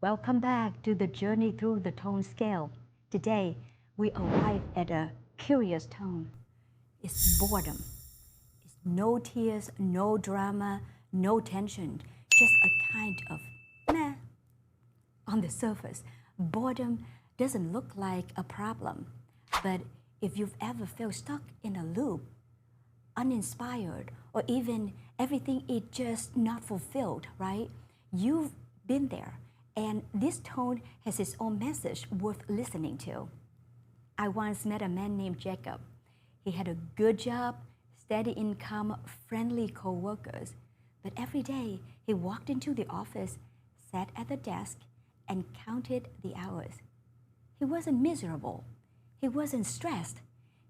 Welcome back to the journey through the tone scale. Today, we arrive at a curious tone. It's boredom. It's no tears, no drama, no tension, just a kind of meh. On the surface, boredom doesn't look like a problem. But if you've ever felt stuck in a loop, uninspired, or even everything is just not fulfilled, right? You've been there, and this tone has its own message worth listening to. I once met a man named Jacob. He had a good job, steady income, friendly coworkers, but every day he walked into the office, sat at the desk, and counted the hours. He wasn't miserable. He wasn't stressed.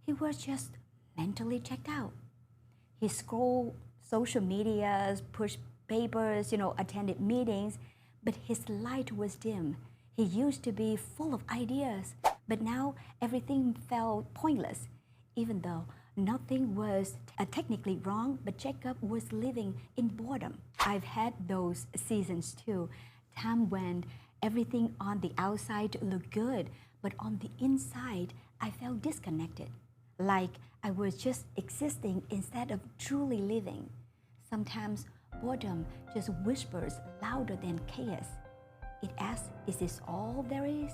He was just mentally checked out. He scrolled social medias, pushed papers, attended meetings, but his light was dim. He used to be full of ideas, but now everything felt pointless, even though nothing was technically wrong, but Jacob was living in boredom. I've had those seasons too, time when everything on the outside looked good, but on the inside, I felt disconnected, like I was just existing instead of truly living. Sometimes boredom just whispers louder than chaos. It asks, is this all there is?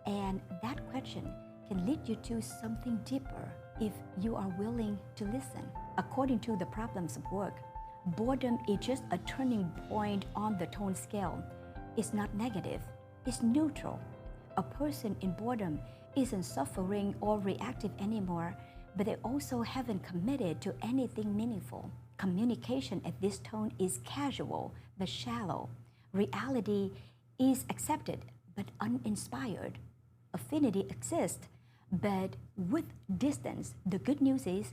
And that question can lead you to something deeper if you are willing to listen. According to the Problems of Work, boredom is just a turning point on the tone scale. It's not negative, it's neutral. A person in boredom isn't suffering or reactive anymore, but they also haven't committed to anything meaningful. Communication at this tone is casual but shallow. Reality is accepted but uninspired. Affinity exists, but with distance. The good news is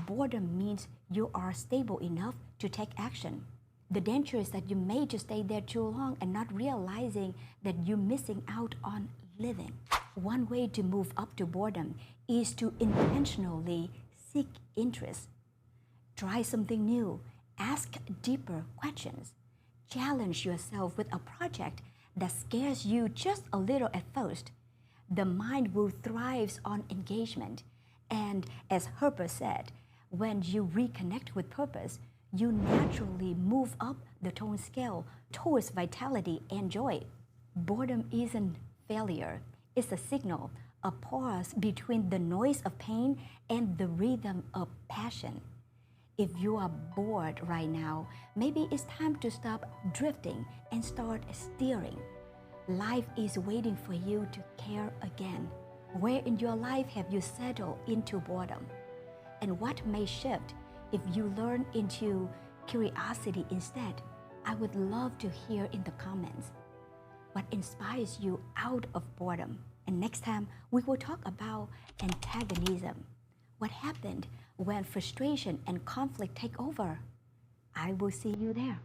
boredom means you are stable enough to take action. The danger is that you may just stay there too long and not realizing that you're missing out on living. One way to move up to boredom is to intentionally seek interest. Try something new, ask deeper questions, challenge yourself with a project that scares you just a little at first. The mind will thrive on engagement. And as Hubbard said, when you reconnect with purpose, you naturally move up the tone scale towards vitality and joy. Boredom isn't failure, it's a signal, a pause between the noise of pain and the rhythm of passion. If you are bored right now, maybe it's time to stop drifting and start steering. Life is waiting for you to care again. Where in your life have you settled into boredom? And what may shift if you learn into curiosity instead? I would love to hear in the comments what inspires you out of boredom. And next time, we will talk about antagonism. What happened when frustration and conflict take over? I will see you there.